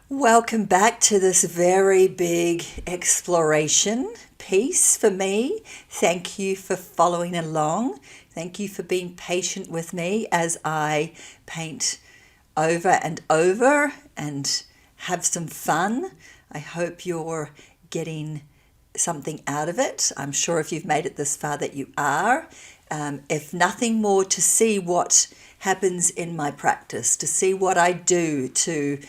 Welcome back to this very big exploration piece for me. Thank you for following along. Thank you for being patient with me as I paint over and over and have some fun. I hope you're getting something out of it. I'm sure if you've made it this far that you are. If nothing more, to see what happens in my practice, to see what I do to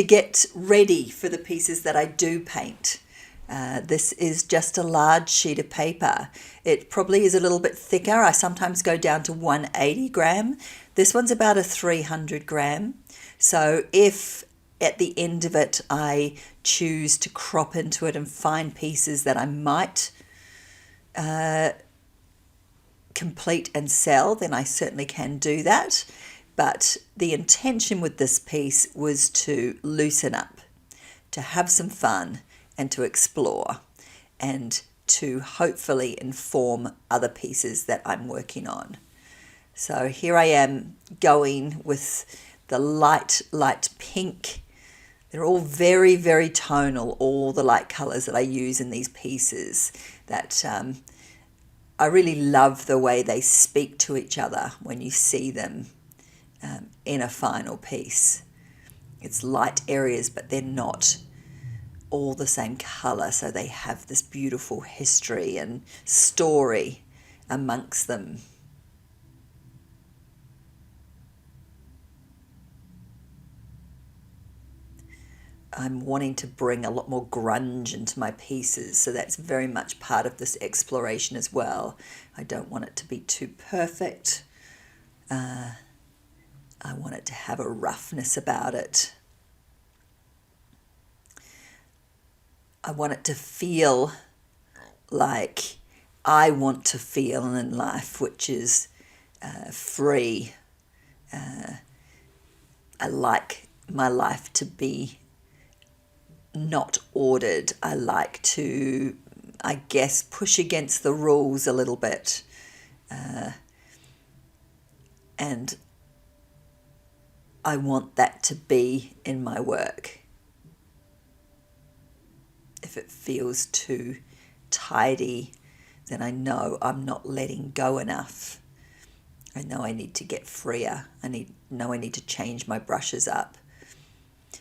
get ready for the pieces that I do paint. This is just a large sheet of paper. It probably is a little bit thicker. I sometimes go down to 180 gram. This one's about a 300 gram. So if at the end of it I choose to crop into it and find pieces that I might complete and sell, then I certainly can do that. But the intention with this piece was to loosen up, to have some fun and to explore and to hopefully inform other pieces that I'm working on. So here I am going with the light pink. They're all very, very tonal, all the light colors that I use in these pieces that I really love the way they speak to each other when you see them in a final piece. It's light areas, but they're not all the same color, so they have this beautiful history and story amongst them. I'm wanting to bring a lot more grunge into my pieces, so that's very much part of this exploration as well. I don't want it to be too perfect. I want it to have a roughness about it. I want it to feel like I want to feel in life, which is free. I like my life to be not ordered. I like to, I guess, push against the rules a little bit. And I want that to be in my work. If it feels too tidy, then I know I'm not letting go enough. I know I need to get freer. I need to change my brushes up.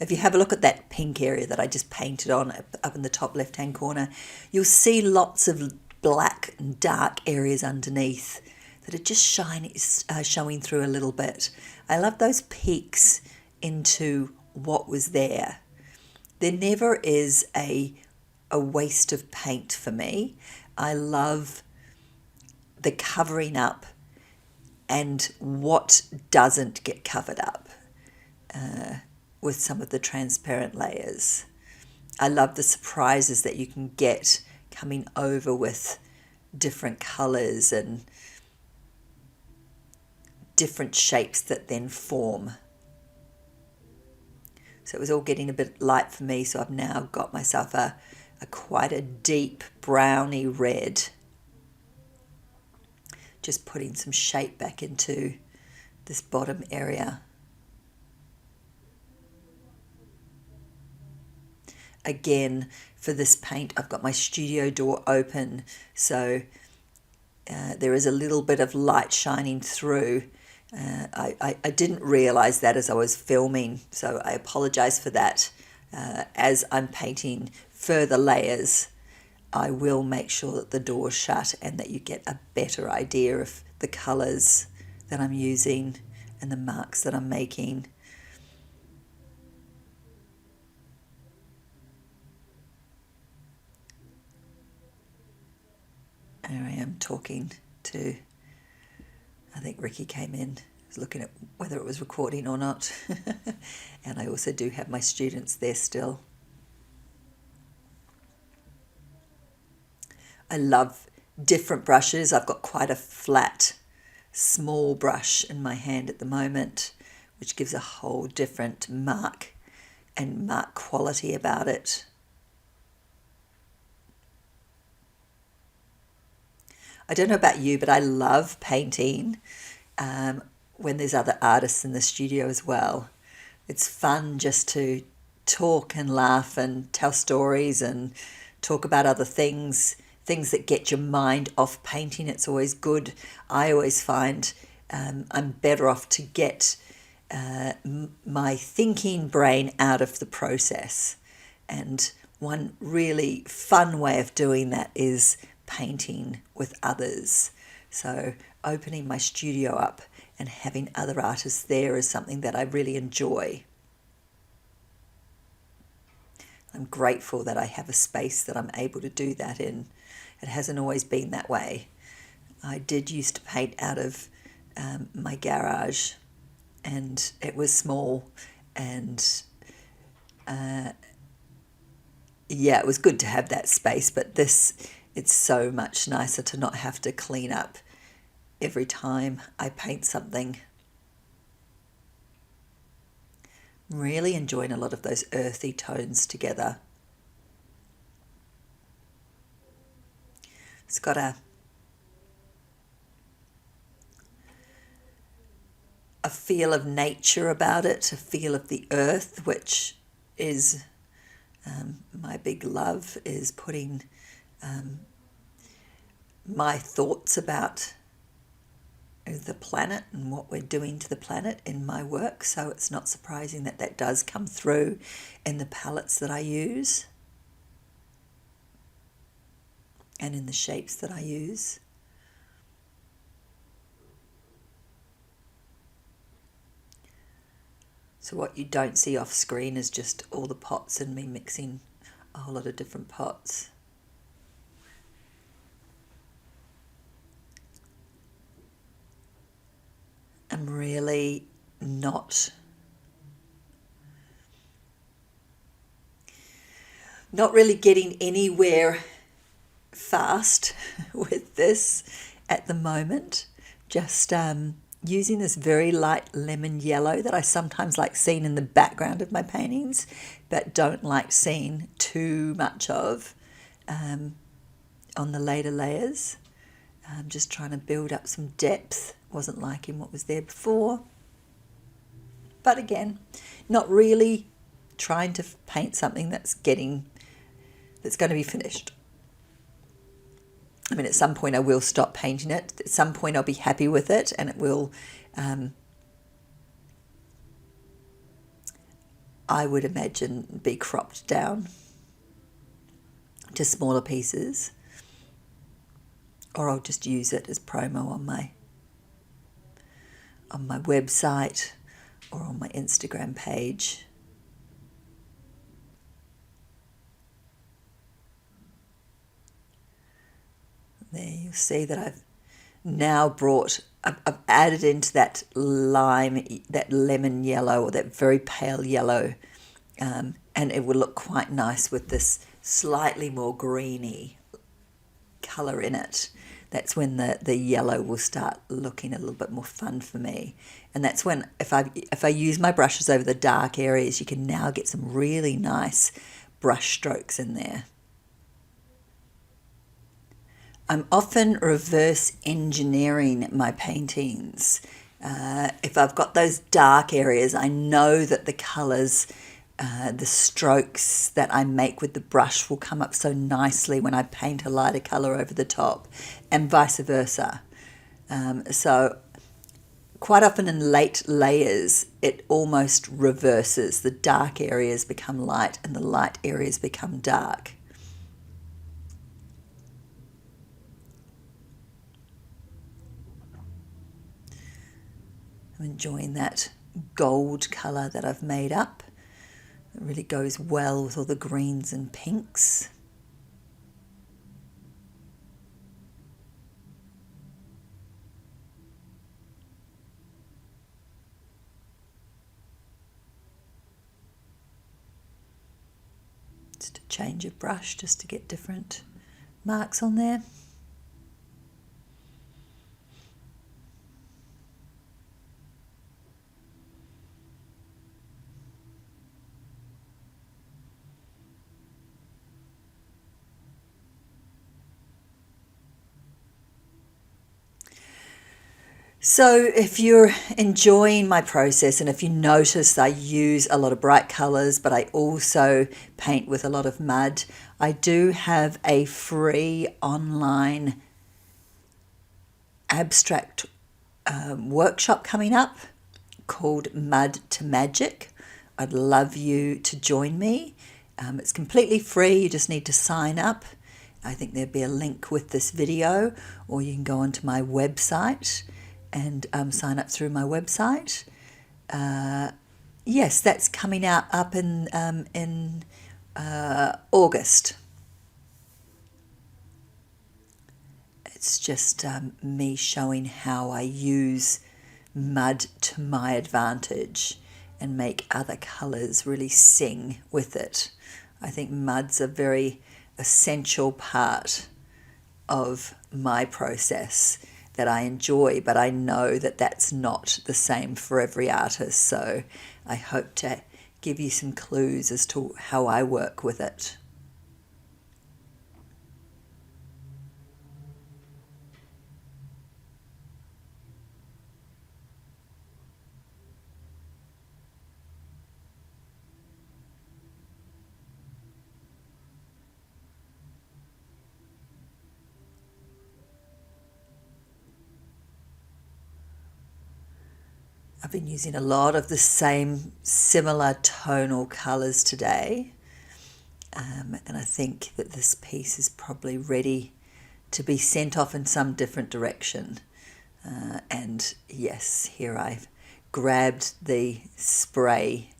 If you have a look at that pink area that I just painted on up in the top left-hand corner, you'll see lots of black and dark areas underneath that are just showing through a little bit. I love those peeks into what was there. There never is a waste of paint for me. I love the covering up and what doesn't get covered up with some of the transparent layers. I love the surprises that you can get coming over with different colors and different shapes that then form. So it was all getting a bit light for me, so I've now got myself a quite a deep browny red. Just putting some shape back into this bottom area. Again, for this paint, I've got my studio door open, so there is a little bit of light shining through. I didn't realize that as I was filming, so I apologize for that. As I'm painting further layers, I will make sure that the door's shut and that you get a better idea of the colors that I'm using and the marks that I'm making. There I am talking to, I think Ricky came in, was looking at whether it was recording or not. And I also do have my students there still. I love different brushes. I've got quite a flat, small brush in my hand at the moment, which gives a whole different mark and mark quality about it. I don't know about you, but I love painting when there's other artists in the studio as well. It's fun just to talk and laugh and tell stories and talk about other things, things that get your mind off painting. It's always good. I always find I'm better off to get my thinking brain out of the process. And one really fun way of doing that is painting with others. So opening my studio up and having other artists there is something that I really enjoy. I'm grateful that I have a space that I'm able to do that in. It hasn't always been that way. I did used to paint out of my garage, and it was small, and yeah, it was good to have that space, but it's so much nicer to not have to clean up every time I paint something. Really enjoying a lot of those earthy tones together. It's got a feel of nature about it, a feel of the earth, which is my big love, is putting my thoughts about the planet and what we're doing to the planet in my work. So it's not surprising that that does come through in the palettes that I use and in the shapes that I use. So what you don't see off screen is just all the pots and me mixing a whole lot of different pots. I'm really not really getting anywhere fast with this at the moment. Just using this very light lemon yellow that I sometimes like seeing in the background of my paintings, but don't like seeing too much of on the later layers. I'm just trying to build up some depth. Wasn't liking what was there before. But again, not really trying to paint something that's going to be finished. I mean, at some point I will stop painting it. At some point I'll be happy with it, and it will, I would imagine, be cropped down to smaller pieces. Or I'll just use it as promo on my website or on my Instagram page. There you'll see that I've now I've added into that lemon yellow, or that very pale yellow, and it will look quite nice with this slightly more greeny colour in it. That's when the yellow will start looking a little bit more fun for me. And that's when, if I use my brushes over the dark areas, you can now get some really nice brush strokes in there. I'm often reverse engineering my paintings. If I've got those dark areas, I know that the colours, the strokes that I make with the brush will come up so nicely when I paint a lighter colour over the top, and vice versa. So quite often in late layers, it almost reverses. The dark areas become light and the light areas become dark. I'm enjoying that gold colour that I've made up. It really goes well with all the greens and pinks. Just a change of brush just to get different marks on there. So if you're enjoying my process, and if you notice I use a lot of bright colors, but I also paint with a lot of mud, I do have a free online abstract workshop coming up called Mud to Magic. I'd love you to join me. It's completely free. You just need to sign up. I think there'd be a link with this video, or you can go onto my website and sign up through my website. Yes, that's coming out up in August. It's just me showing how I use mud to my advantage and make other colours really sing with it. I think mud's a very essential part of my process that I enjoy, but I know that that's not the same for every artist, so I hope to give you some clues as to how I work with it. I've been using a lot of the same similar tonal colours today, and I think that this piece is probably ready to be sent off in some different direction. And yes, here I've grabbed the spray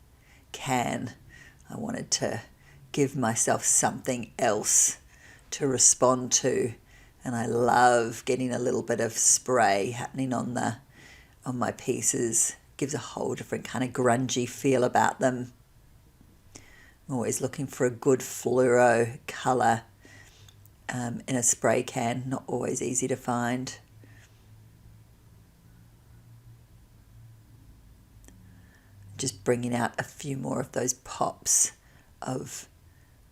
can. I wanted to give myself something else to respond to, and I love getting a little bit of spray happening on my pieces. Gives a whole different kind of grungy feel about them. I'm always looking for a good fluoro colour in a spray can, not always easy to find. Just bringing out a few more of those pops of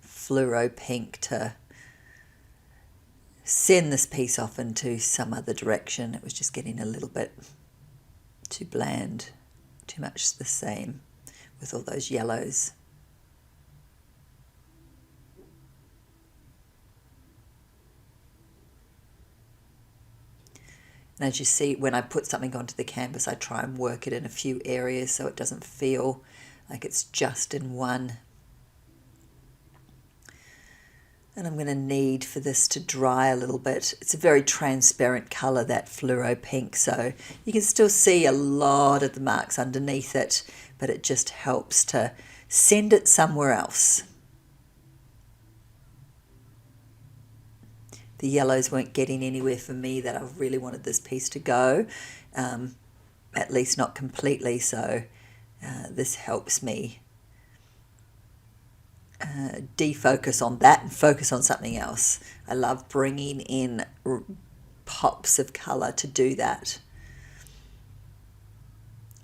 fluoro pink to send this piece off into some other direction. It was just getting a little bit too bland, too much the same with all those yellows. And as you see, when I put something onto the canvas, I try and work it in a few areas so it doesn't feel like it's just in one. And I'm going to need for this to dry a little bit. It's a very transparent colour, that fluoro pink, so you can still see a lot of the marks underneath it, but it just helps to send it somewhere else. The yellows weren't getting anywhere for me that I really wanted this piece to go, at least not completely, so this helps me defocus on that and focus on something else. I love bringing in pops of colour to do that.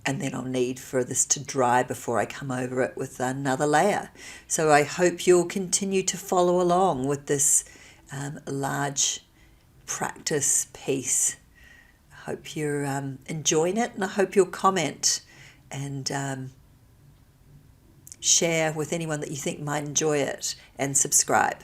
And then I'll need for this to dry before I come over it with another layer. So I hope you'll continue to follow along with this large practice piece. I hope you're enjoying it, and I hope you'll comment and share with anyone that you think might enjoy it, and subscribe.